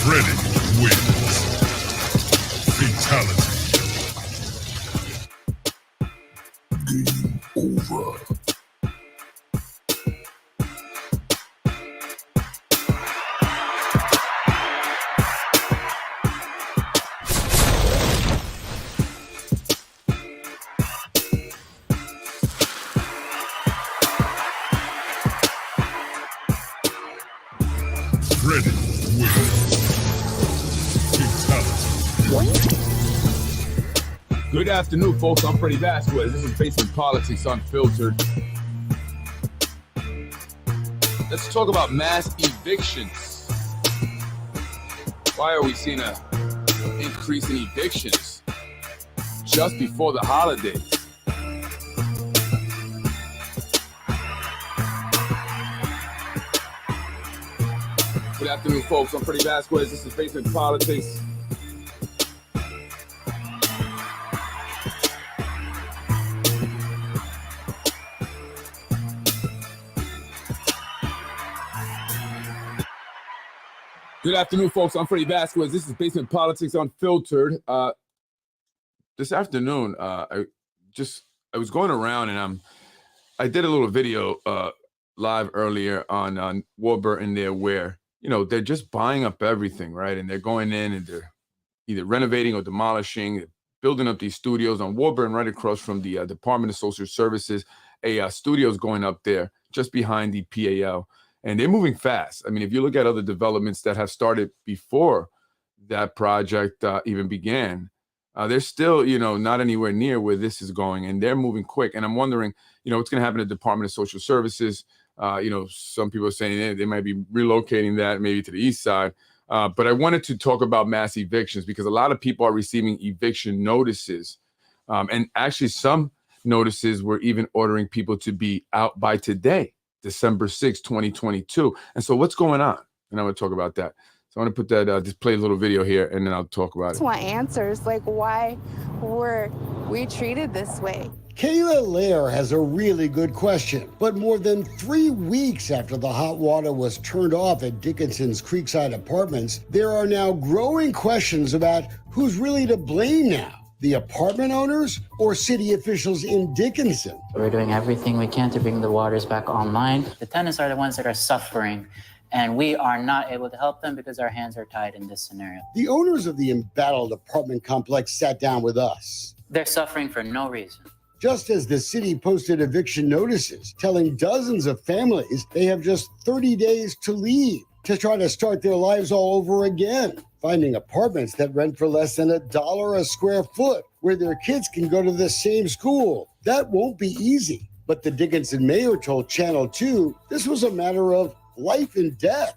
Freddy wins. Fatality. Game over. Freddy wins. Fatality. Good afternoon, folks. I'm Freddie Vasquez. This is Basement Politics Unfiltered. Let's talk about mass evictions. Why are we seeing an increase in evictions just before the holidays? Good afternoon, folks. I'm Freddie Vasquez. This is Basement Politics. Good afternoon, folks. I'm Freddie Vasquez. This is Basement Politics Unfiltered. This afternoon, I was going around and I did a little video live earlier on Warburton there where, you know, they're just buying up everything, right? And they're going in and they're either renovating or demolishing, building up these studios on Warburton right across from the Department of Social Services. A studio's going up there just behind the PAL. And they're moving fast. I mean, if you look at other developments that have started before that project even began, they're still, you know, not anywhere near where this is going, and they're moving quick. And I'm wondering, you know, what's going to happen to the Department of Social Services. You know, some people are saying they might be relocating that maybe to the east side. But I wanted to talk about mass evictions because a lot of people are receiving eviction notices. And actually some notices were even ordering people to be out by today, December 6, 2022. And so what's going on? And I'm going to talk about that. So I want to put that, just play a little video here, and then I'll talk about it. I just want answers, like why were we treated this way? Kayla Lair has a really good question, but more than 3 weeks after the hot water was turned off at Dickinson's Creekside Apartments, there are now growing questions about who's really to blame now. The apartment owners or city officials in Dickinson? We're doing everything we can to bring the waters back online. The tenants are the ones that are suffering, and we are not able to help them because our hands are tied in this scenario. The owners of the embattled apartment complex sat down with us. They're suffering for no reason. Just as the city posted eviction notices telling dozens of families they have just 30 days to leave to try to start their lives all over again, finding apartments that rent for less than $1 a square foot, where their kids can go to the same school. That won't be easy. But the Dickinson mayor told Channel 2 this was a matter of life and death.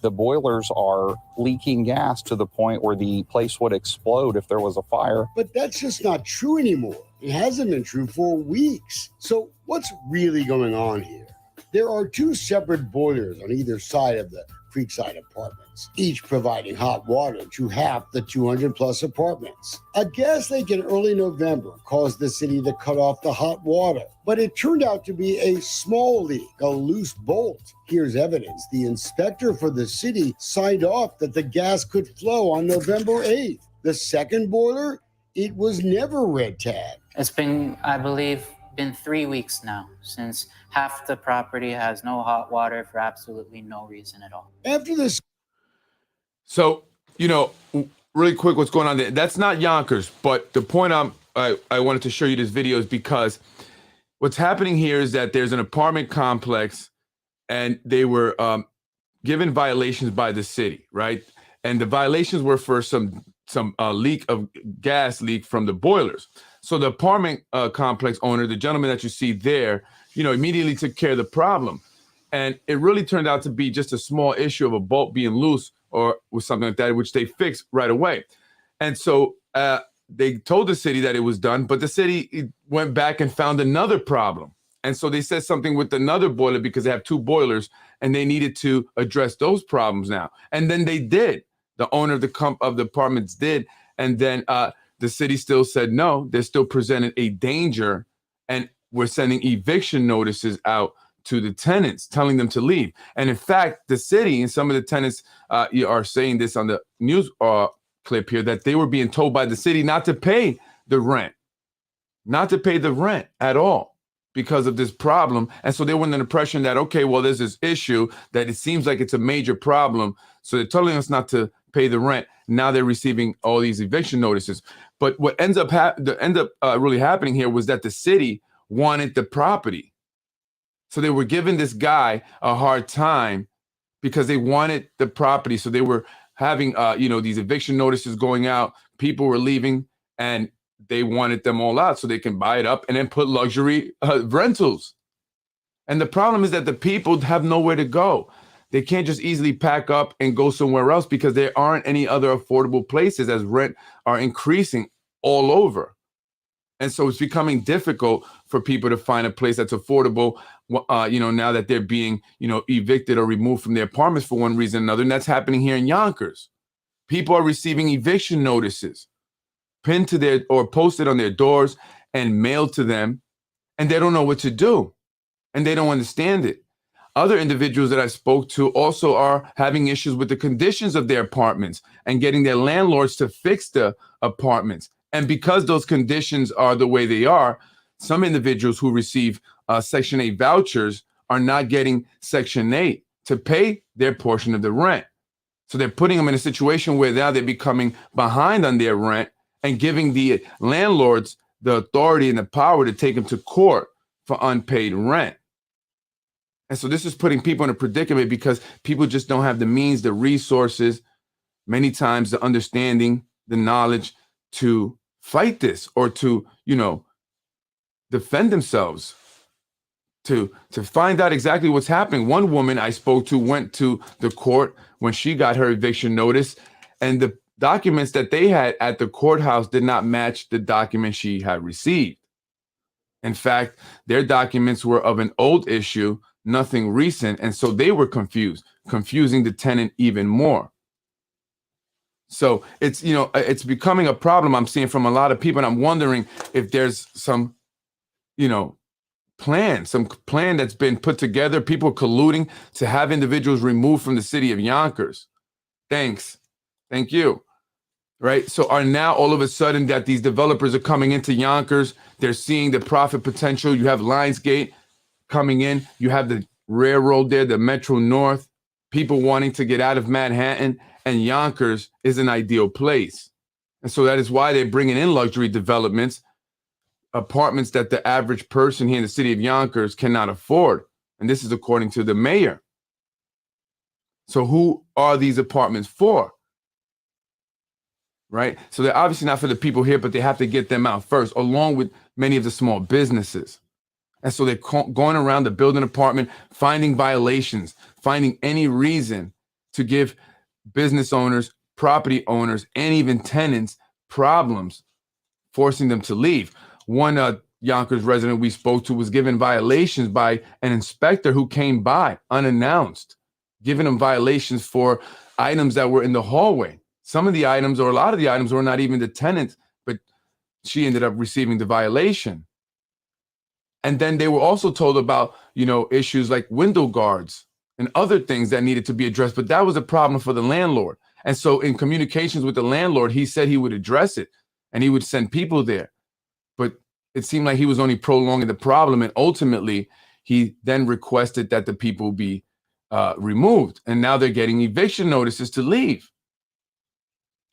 The boilers are leaking gas to the point where the place would explode if there was a fire. But that's just not true anymore. It hasn't been true for weeks. So what's really going on here? There are two separate boilers on either side of the Creekside Apartments, each providing hot water to half the 200 plus apartments. A gas leak in early November caused the city to cut off the hot water, but it turned out to be a small leak, a loose bolt. Here's evidence. The inspector for the city signed off that the gas could flow on November 8th. The second boiler, it was never red tagged. It's been, I believe, 3 weeks now since half the property has no hot water for absolutely no reason at all. After this. So, you know, really quick, what's going on there? That's not Yonkers, but the point I wanted to show you this video is because what's happening here is that there's an apartment complex and they were given violations by the city, right? And the violations were for some leak of gas leak from the boilers. So the apartment complex owner, the gentleman that you see there, you know, immediately took care of the problem. And it really turned out to be just a small issue of a bolt being loose or with something like that, which they fixed right away. And so they told the city that it was done, but the city went back and found another problem. And so they said something with another boiler because they have two boilers and they needed to address those problems now. And then they did. The owner of the apartments did. And then the city still said no. They're still presenting a danger, and we're sending eviction notices out to the tenants, telling them to leave. And in fact, the city and some of the tenants are saying this on the news clip here, that they were being told by the city not to pay the rent, at all because of this problem. And so they were under the impression that, okay, well, there's this issue that it seems like it's a major problem. So they're telling us not to pay the rent. Now they're receiving all these eviction notices. But what ends up really happening here was that the city wanted the property. So they were giving this guy a hard time because they wanted the property. So they were having, these eviction notices going out. People were leaving, and they wanted them all out so they can buy it up and then put luxury rentals. And the problem is that the people have nowhere to go. They can't just easily pack up and go somewhere else because there aren't any other affordable places, as rent are increasing all over. And so it's becoming difficult for people to find a place that's affordable, now that they're being, evicted or removed from their apartments for one reason or another. And that's happening here in Yonkers. People are receiving eviction notices pinned to or posted on their doors and mailed to them, and they don't know what to do, and they don't understand it. Other individuals that I spoke to also are having issues with the conditions of their apartments and getting their landlords to fix the apartments. And because those conditions are the way they are, some individuals who receive Section 8 vouchers are not getting Section 8 to pay their portion of the rent. So they're putting them in a situation where now they're becoming behind on their rent and giving the landlords the authority and the power to take them to court for unpaid rent. And so this is putting people in a predicament because people just don't have the means, the resources, many times the understanding, the knowledge to fight this or to, defend themselves, to find out exactly what's happening. One woman I spoke to went to the court when she got her eviction notice, and the documents that they had at the courthouse did not match the documents she had received. In fact, their documents were of an old issue, nothing recent, and so they were confusing the tenant even more. So it's, it's becoming a problem I'm seeing from a lot of people, and I'm wondering if there's some, plan that's been put together, people colluding to have individuals removed from the city of Yonkers. Thank you. Right. So are now all of a sudden that these developers are coming into Yonkers, they're seeing the profit potential. You have Lionsgate coming in. You have the railroad there, the Metro North, people wanting to get out of Manhattan, and Yonkers is an ideal place. And so that is why they're bringing in luxury developments, apartments that the average person here in the city of Yonkers cannot afford. And this is according to the mayor. So who are these apartments for? Right? So they're obviously not for the people here, but they have to get them out first, along with many of the small businesses. And so they're going around the building apartment, finding violations, finding any reason to give business owners, property owners, and even tenants problems, forcing them to leave. One Yonkers resident we spoke to was given violations by an inspector who came by unannounced, giving them violations for items that were in the hallway. Some of the items, or a lot of the items, were not even the tenant, but she ended up receiving the violation. And then they were also told about, issues like window guards and other things that needed to be addressed. But that was a problem for the landlord. And so in communications with the landlord, he said he would address it and he would send people there. But it seemed like he was only prolonging the problem. And ultimately, he then requested that the people be removed. And now they're getting eviction notices to leave.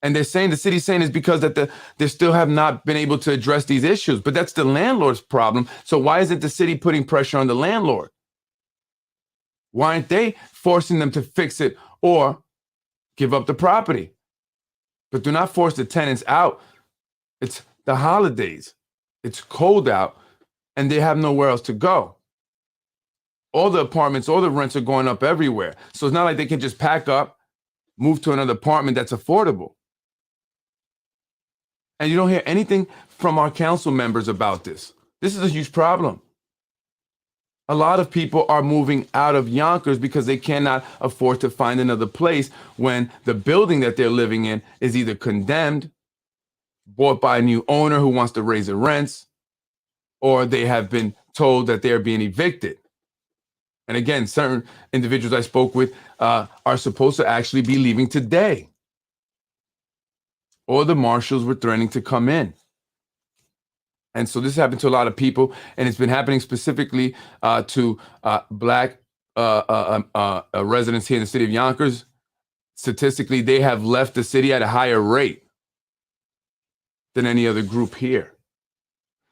And they're saying, the city's saying, is because that they still have not been able to address these issues. But that's the landlord's problem. So why isn't the city putting pressure on the landlord? Why aren't they forcing them to fix it or give up the property? But do not force the tenants out. It's the holidays. It's cold out, and they have nowhere else to go. All the apartments, all the rents are going up everywhere. So it's not like they can just pack up, move to another apartment that's affordable. And you don't hear anything from our council members about this. This is a huge problem. A lot of people are moving out of Yonkers because they cannot afford to find another place when the building that they're living in is either condemned, bought by a new owner who wants to raise the rents, or they have been told that they're being evicted. And again, certain individuals I spoke with are supposed to actually be leaving today. Or the marshals were threatening to come in. And so this happened to a lot of people, and it's been happening specifically to Black residents here in the city of Yonkers. Statistically, they have left the city at a higher rate than any other group here.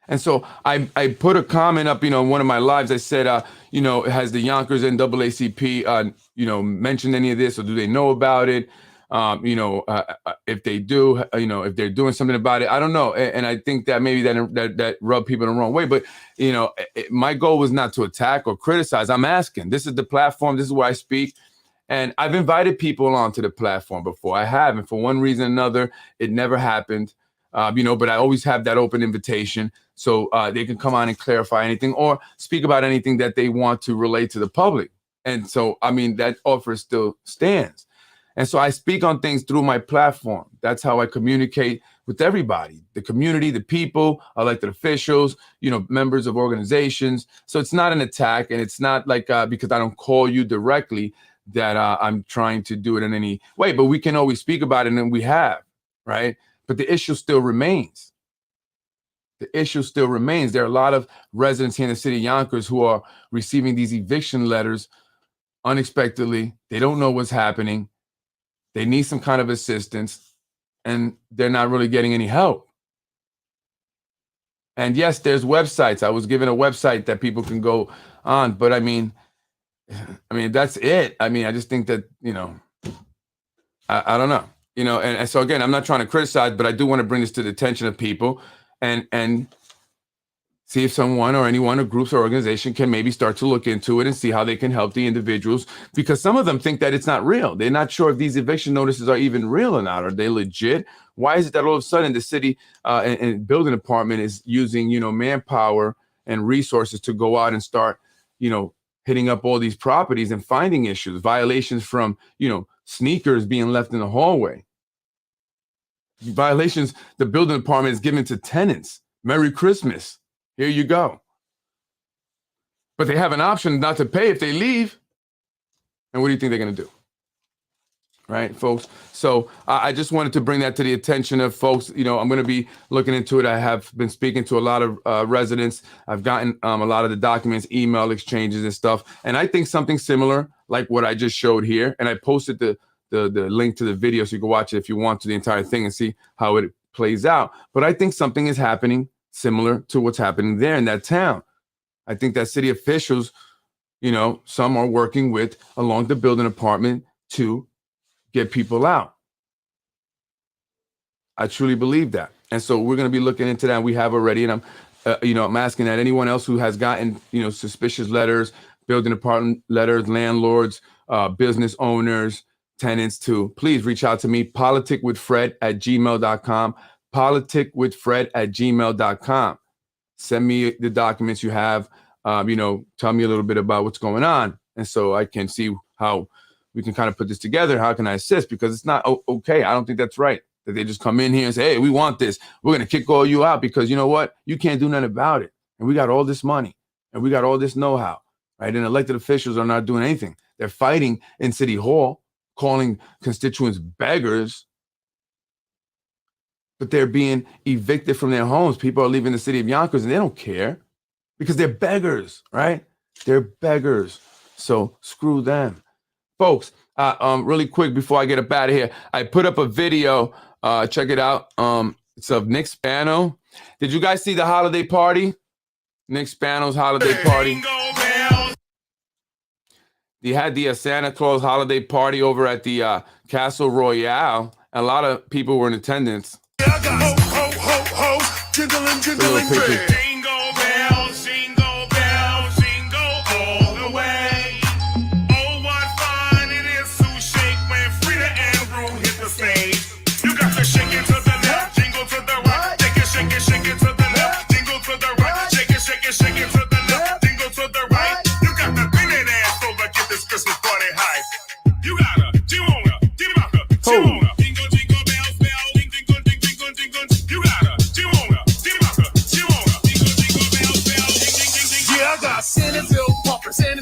And so I put a comment up, in one of my lives. I said, has the Yonkers NAACP, mentioned any of this, or do they know about it? If they do, if they're doing something about it, I don't know. And I think that maybe that rubbed people the wrong way. But, my goal was not to attack or criticize. I'm asking. This is the platform. This is where I speak. And I've invited people onto the platform before. I have. And for one reason or another, it never happened. But I always have that open invitation so they can come on and clarify anything or speak about anything that they want to relate to the public. And so, that offer still stands. And so I speak on things through my platform. That's how I communicate with everybody, the community, the people, elected officials, members of organizations. So it's not an attack, and it's not like because I don't call you directly that I'm trying to do it in any way, but we can always speak about it, and we have, right? But the issue still remains. The issue still remains. There are a lot of residents here in the city of Yonkers who are receiving these eviction letters unexpectedly. They don't know what's happening. They need some kind of assistance, and they're not really getting any help. And yes, there's websites. I was given a website that people can go on, but I mean, that's it. I just think that, I don't know. And so again, I'm not trying to criticize, but I do want to bring this to the attention of people and see if someone or anyone or groups or organization can maybe start to look into it and see how they can help the individuals, because some of them think that it's not real. They're not sure if these eviction notices are even real or not. Are they legit? Why is it that all of a sudden the city and building department is using, manpower and resources to go out and start, hitting up all these properties and finding issues, violations from, sneakers being left in the hallway, violations the building department is giving to tenants. Merry Christmas. Here you go. But they have an option not to pay if they leave. And what do you think they're going to do? Right, folks? So I just wanted to bring that to the attention of folks. I'm going to be looking into it. I have been speaking to a lot of residents. I've gotten a lot of the documents, email exchanges and stuff. And I think something similar like what I just showed here. And I posted the link to the video so you can watch it if you want to, the entire thing, and see how it plays out. But I think something is happening similar to what's happening there in that town. I think that city officials, some are working with along the building department to get people out. I truly believe that. And so we're going to be looking into that. We have already, and I'm asking that anyone else who has gotten, suspicious letters, building department letters, landlords, business owners, tenants, to please reach out to me, politicwithfred@gmail.com, politicwithfred@gmail.com. Send me the documents you have, tell me a little bit about what's going on. And so I can see how we can kind of put this together. How can I assist? Because it's not okay. I don't think that's right that they just come in here and say, hey, we want this. We're going to kick all you out because you know what? You can't do nothing about it. And we got all this money and we got all this know-how, right? And elected officials are not doing anything. They're fighting in City Hall, calling constituents beggars, but they're being evicted from their homes. People are leaving the city of Yonkers and they don't care because they're beggars, right? They're beggars. So screw them. Folks, really quick before I get up out of here, I put up a video. Check it out. It's of Nick Spano. Did you guys see the holiday party? Nick Spano's holiday party. They had the Santa Claus holiday party over at the Castle Royale. A lot of people were in attendance. Jingle, jingle,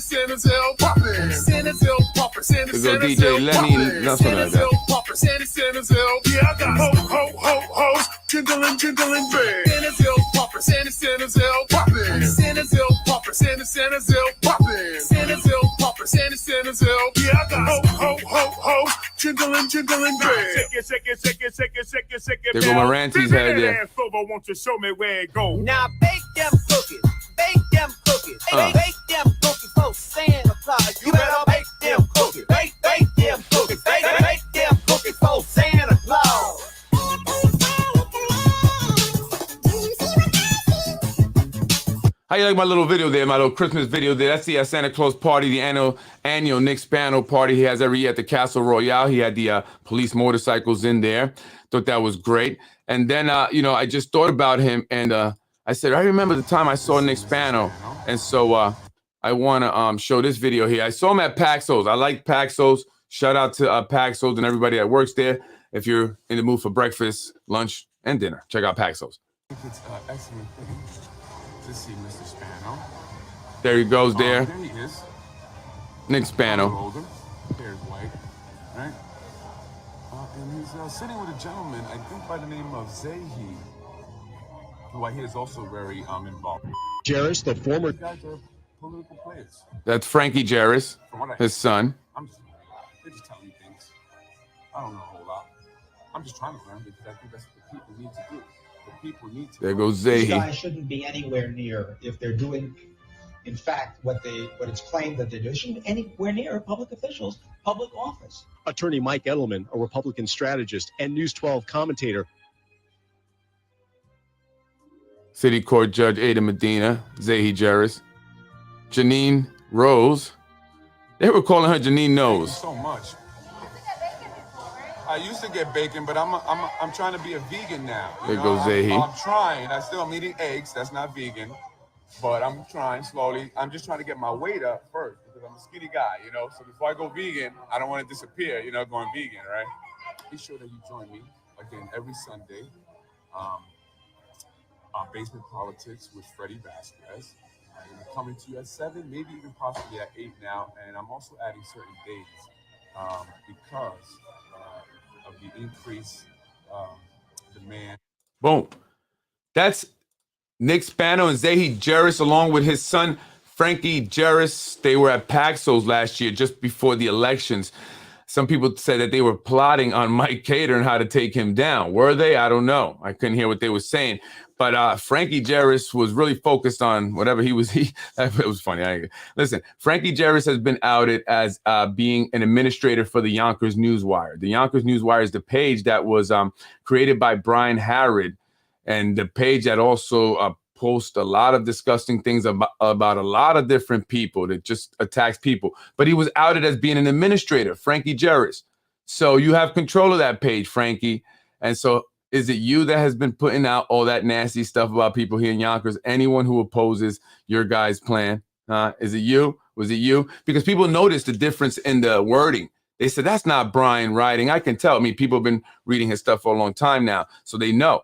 Centerville, go DJ Lenny, something like that. Yeah, I got ho, kindling, bang. Santa's poppin', Santa's poppin'. Santa's poppin', Santa's poppin'. Santa's poppin', Santa's yeah, I got ho, kindling, bang. Shake it. There go Morante's head there. Won't you show me where it go? Now bake them cookies, bake them cookies for Santa Claus. You better bake them cookies, bake them cookies, bake them cookies for Santa Claus. How you like my little video there, my little Christmas video there? That's the Santa Claus party, the annual Nick Spano party he has every year at the Castle Royale. He had the police motorcycles in there. Thought that was great. And then, I just thought about him, and I said, I remember the time I saw Nick Spano. And so I want to show this video here. I saw him at Paxos. I like Paxos. Shout out to Paxos and everybody that works there. If you're in the mood for breakfast, lunch, and dinner, check out Paxos. It's an excellent thing to see Mr. Spano. There he goes there. There he is. Nick Spano. Older, hair is white, right? And he's sitting with a gentleman, I think by the name of Zehi, who I hear is also very involved. Jarris, the former... These guys are political players. That's Frankie Jarris, his son. They're just telling me things. I don't know a whole lot. I'm just trying to learn because I think that's what the people need to do. The people need to. There goes These Zehi. guys shouldn't be anywhere near, if they're doing, in fact, what it's claimed that they're doing, shouldn't be anywhere near public officials, public office. Attorney Mike Edelman, a Republican strategist and News 12 commentator. City Court Judge Ada Medina, Zehi Jarris. Janine Rose. They were calling her Janine Nose. So much. I used to get bacon, but I'm trying to be a vegan now. There goes Zehi. I'm trying. I'm eating eggs. That's not vegan, but I'm trying slowly. I'm just trying to get my weight up first because I'm a skinny guy, So before I go vegan, I don't want to disappear, going vegan, right? Be sure that you join me again every Sunday on Basement Politics with Freddie Vasquez. I'm coming to you at 7, maybe even possibly at 8 now, and I'm also adding certain days because of the increased demand. Boom. That's Nick Spano and Zehi Jarris along with his son, Frankie Jarris. They were at Paxos last year, just before the elections. Some people said that they were plotting on Mike Cater and how to take him down. Were they? I don't know. I couldn't hear what they were saying. But Frankie Jarris was really focused on whatever he was. It was funny. Listen, Frankie Jarris has been outed as being an administrator for the Yonkers Newswire. The Yonkers Newswire is the page that was created by Brian Harrod, and the page that also posts a lot of disgusting things about a lot of different people that just attacks people. But he was outed as being an administrator, Frankie Jarris. So you have control of that page, Frankie. And so is it you that has been putting out all that nasty stuff about people here in Yonkers? Anyone who opposes your guys' plan? Is it you? Was it you? Because people noticed the difference in the wording. They said, that's not Brian writing. I can tell. I mean, people have been reading his stuff for a long time now, so they know.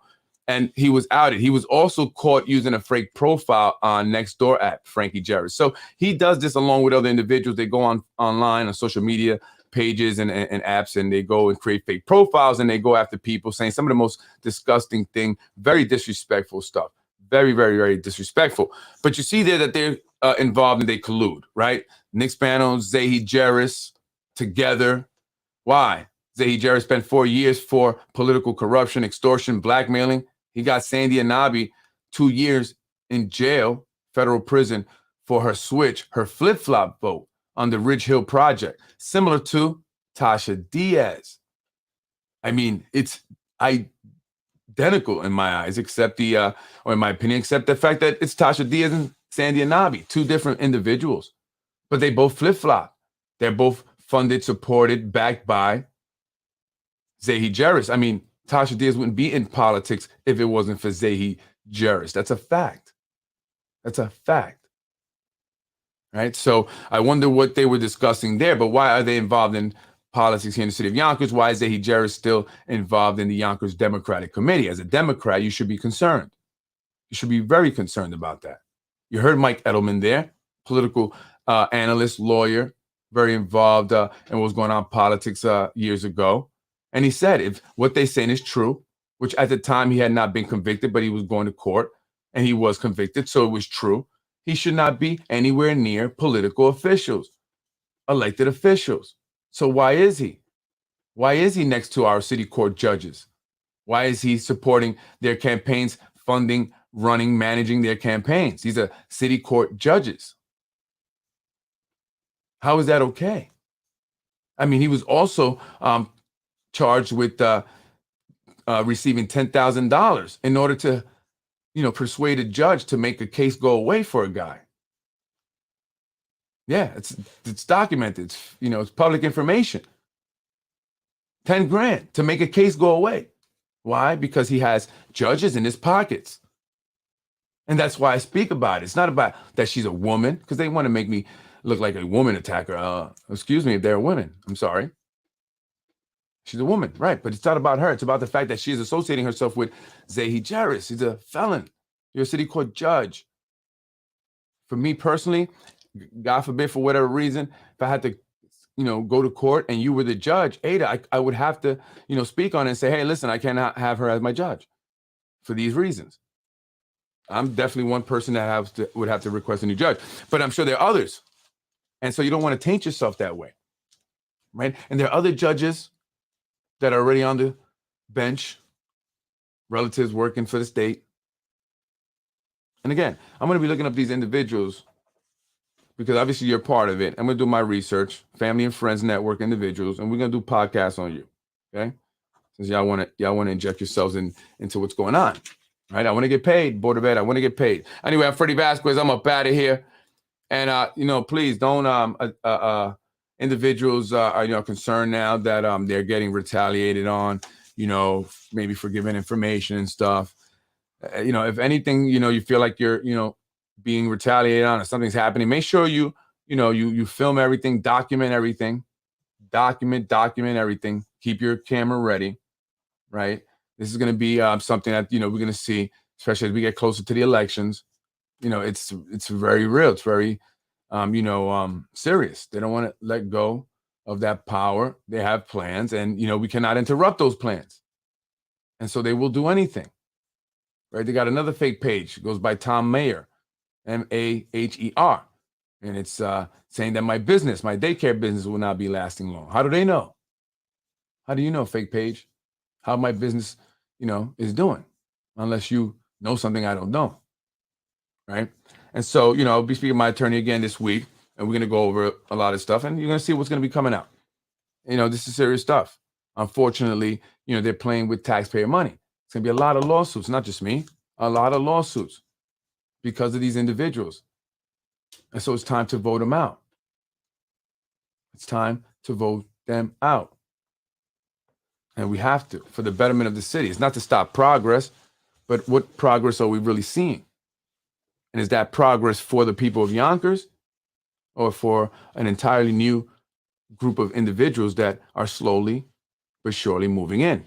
And he was outed. He was also caught using a fake profile on Nextdoor app, Frankie Jarris. So he does this along with other individuals. They go online on social media pages and apps, and they go and create fake profiles, and they go after people saying some of the most disgusting thing, very disrespectful stuff. Very, very, very disrespectful. But you see there that they're involved and they collude, right? Nick Spano, Zehi Jarris together. Why? Zehi Jarris spent 4 years for political corruption, extortion, blackmailing. He got Sandy Anabi 2 years in jail, federal prison, for her switch, her flip-flop vote on the Ridge Hill Project, similar to Tasha Diaz. I mean, it's identical in my eyes, except or in my opinion, except the fact that it's Tasha Diaz and Sandy Anabi, two different individuals, but they both flip-flop. They're both funded, supported, backed by Zehi Jarris. I mean, Tasha Diaz wouldn't be in politics if it wasn't for Zehi Jarris. That's a fact. That's a fact. Right? So I wonder what they were discussing there, but why are they involved in politics here in the city of Yonkers? Why is Zehi Jarris still involved in the Yonkers Democratic Committee? As a Democrat, you should be concerned. You should be very concerned about that. You heard Mike Edelman there, political analyst, lawyer, very involved in what was going on in politics years ago. And he said, if what they're saying is true, which at the time he had not been convicted, but he was going to court and he was convicted, so it was true, he should not be anywhere near political officials, elected officials. So why is he? Why is he next to our city court judges? Why is he supporting their campaigns, funding, running, managing their campaigns? These are city court judges. How is that okay? I mean, he was also charged with receiving $10,000 in order to, persuade a judge to make a case go away for a guy. Yeah, it's documented. It's public information. 10 grand to make a case go away. Why? Because he has judges in his pockets. And that's why I speak about it. It's not about that she's a woman, because they want to make me look like a woman attacker. Excuse me if they're women. I'm sorry. She's a woman, right? But it's not about her. It's about the fact that she is associating herself with Zahi Jarris. He's a felon. You're a city court judge. For me personally, God forbid, for whatever reason, if I had to, go to court and you were the judge, Ada, I would have to, speak on it and say, hey, listen, I cannot have her as my judge for these reasons. I'm definitely one person that would have to request a new judge, but I'm sure there are others. And so you don't want to taint yourself that way, right? And there are other judges that are already on the bench, relatives working for the state. And again, I'm going to be looking up these individuals because obviously you're part of it. I'm going to do my research, family and friends network individuals, and we're going to do podcasts on you, okay? Since y'all want to inject yourselves into what's going on, right? I want to get paid, Board of Ed. I want to get paid. Anyway, I'm Freddie Vasquez. I'm up out of here. And, please don't, individuals are, concerned now that they're getting retaliated on, maybe for giving information and stuff. If anything, you feel like you're, being retaliated on or something's happening, make sure you film everything, document everything, document everything. Keep your camera ready, right? This is going to be something that, we're going to see, especially as we get closer to the elections. It's very real. It's very, serious. They don't want to let go of that power. They have plans and, we cannot interrupt those plans. And so they will do anything, right? They got another fake page. It goes by Tom Maher, Maher. And it's saying that my daycare business will not be lasting long. How do they know? How do you know, fake page, how my business, is doing? Unless you know something I don't know, right? And so, I'll be speaking to my attorney again this week, and we're going to go over a lot of stuff, and you're going to see what's going to be coming out. This is serious stuff. Unfortunately, they're playing with taxpayer money. It's going to be a lot of lawsuits, not just me, a lot of lawsuits because of these individuals. And so it's time to vote them out. It's time to vote them out. And we have to, for the betterment of the city. It's not to stop progress, but what progress are we really seeing? And is that progress for the people of Yonkers or for an entirely new group of individuals that are slowly but surely moving in?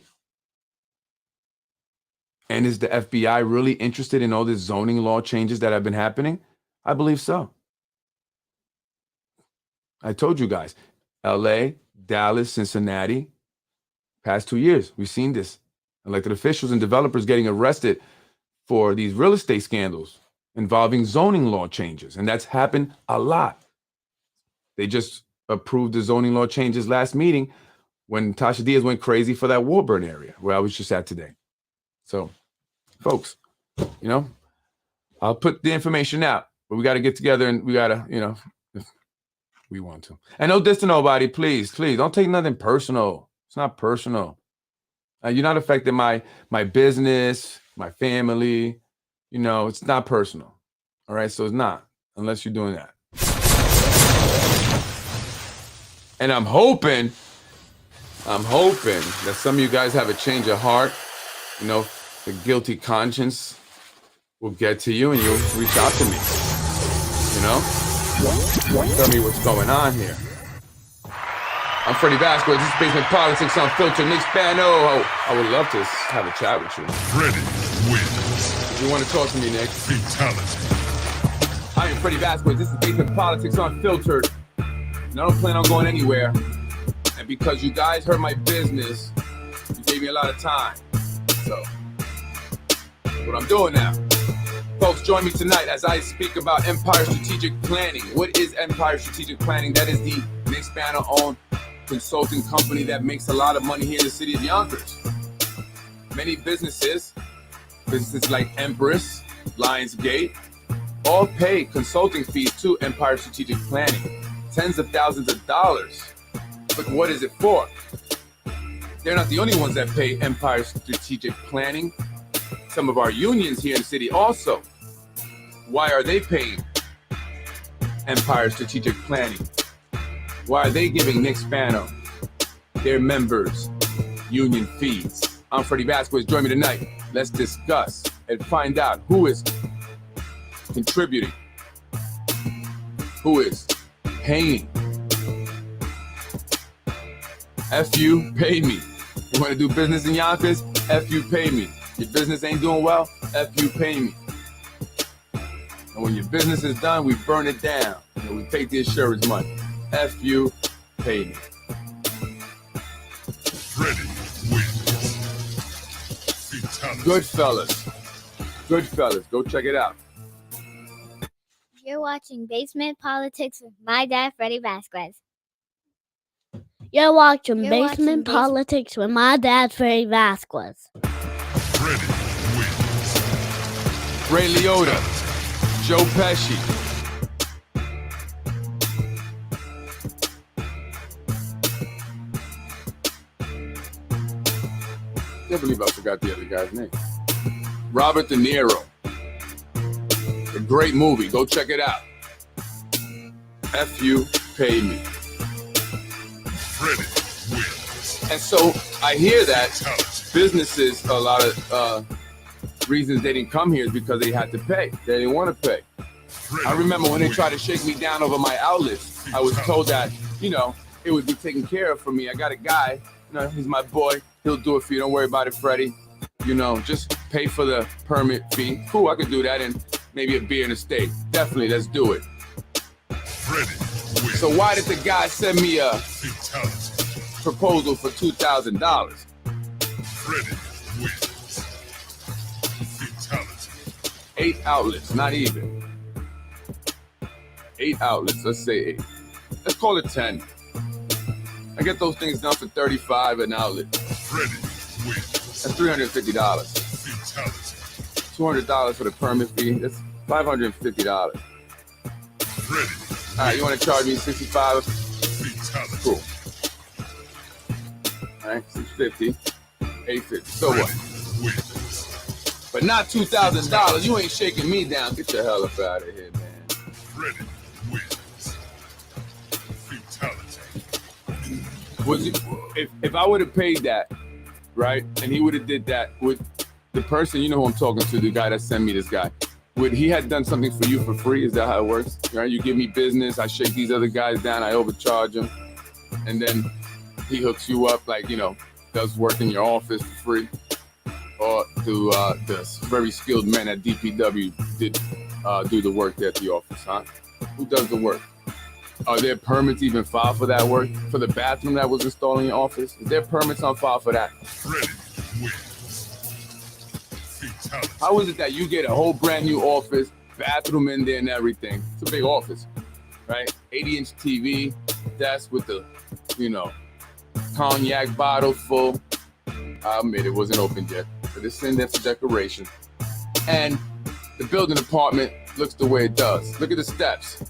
And is the FBI really interested in all these zoning law changes that have been happening? I believe so. I told you guys, LA, Dallas, Cincinnati, past 2 years, we've seen this. Elected officials and developers getting arrested for these real estate scandals involving zoning law changes. And that's happened a lot. They just approved the zoning law changes last meeting when Tasha Diaz went crazy for that Warburn area where I was just at today. So, folks, I'll put the information out, but we got to get together and we got to, if we want to. And no diss to nobody, please, don't take nothing personal. It's not personal. You're not affecting my business, my family. It's not personal. All right, so it's not, unless you're doing that. And I'm hoping that some of you guys have a change of heart. The guilty conscience will get to you and you'll reach out to me. Tell me what's going on here. I'm Freddie Vasquez. This is Basement Politics Unfiltered. Nick Spano. I would love to have a chat with you. Freddie wins. If you want to talk to me, Nick. Fatality. I am Freddie Vasquez. This is Basement Politics Unfiltered. And I don't plan on going anywhere. And because you guys hurt my business, you gave me a lot of time. So, what I'm doing now. Folks, join me tonight as I speak about Empire Strategic Planning. What is Empire Strategic Planning? That is the Nick Spanner-owned consulting company that makes a lot of money here in the city of Yonkers. Many businesses like Empress, Lionsgate, all pay consulting fees to Empire Strategic Planning. Tens of thousands of dollars. But what is it for? They're not the only ones that pay Empire Strategic Planning. Some of our unions here in the city also. Why are they paying Empire Strategic Planning? Why are they giving Nick Spano, their members, union fees? I'm Freddie Vasquez. Join me tonight. Let's discuss and find out who is contributing, who is paying. F you, pay me. You want to do business in Yonkers? F you, pay me. Your business ain't doing well? F you, pay me. And when your business is done, we burn it down. And we take the insurance money. F you, pay me. Freddie wins. Fatality. Goodfellas. Go check it out. You're watching Basement Politics with my dad, Freddie Vasquez. You're watching Basement Politics with my dad, Freddie Vasquez. Freddie wins. Ray Liotta, Joe Pesci. I can't believe I forgot the other guy's name. Robert De Niro. A great movie. Go check it out. F you, pay me. Freddie wins. And so I hear that businesses, a lot of reasons they didn't come here is because they had to pay. They didn't want to pay. I remember when they tried to shake me down over my outlets, I was told that, it would be taken care of for me. I got a guy, he's my boy. He'll do it for you. Don't worry about it, Freddie. Just pay for the permit fee. Cool, I could do that and maybe a beer and a steak. Definitely, let's do it. Freddie wins. So why did the guy send me a Fatality. proposal for $2,000? Freddie wins. Fatality. 8 outlets, not even. 8 outlets, let's say 8. Let's call it 10. I get those things done for $35 an outlet. Freddie wins. That's $350. Fatality. $200 for the permit fee. That's $550. Freddie. All right, you want to charge me $65? Fatality. Cool. All right, $650, $850. So what? Wins. But not $2,000. You ain't shaking me down. Get the hell up out of here, man. Freddie wins. Fatality. Was it, if I would have paid that, right, and he would have did that with the person, who I'm talking to, the guy that sent me this guy, would he had done something for you for free? Is that how it works? Right? You give me business, I shake these other guys down, I overcharge them, and then he hooks you up, does work in your office for free, or do the very skilled men at DPW did do the work there at the office, huh? Who does the work? Are there permits even filed for that work? For the bathroom that was installed in your office? Is there permits on file for that? Freddie wins. Fatality. How is it that you get a whole brand new office, bathroom in there and everything? It's a big office, right? 80-inch TV, desk with the, cognac bottles full. I admit it wasn't opened yet, but it's in there for decoration. And the building department looks the way it does. Look at the steps.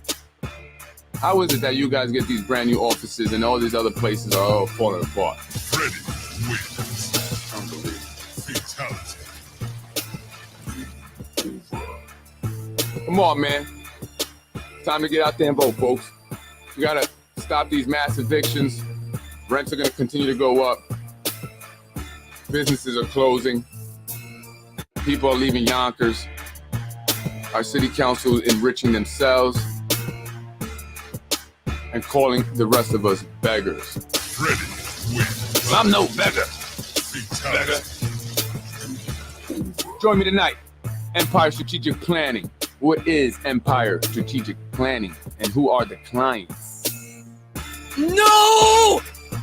How is it that you guys get these brand new offices and all these other places are all falling apart? Freddie wins. Unbelievable. Fatality. Come on, man. Time to get out there and vote, folks. We gotta stop these mass evictions. Rents are gonna continue to go up. Businesses are closing. People are leaving Yonkers. Our city council is enriching themselves and calling the rest of us beggars. Freddie wins. I'm no beggar. Fatality. Join me tonight. Empire Strategic Planning. What is Empire Strategic Planning and who are the clients? No!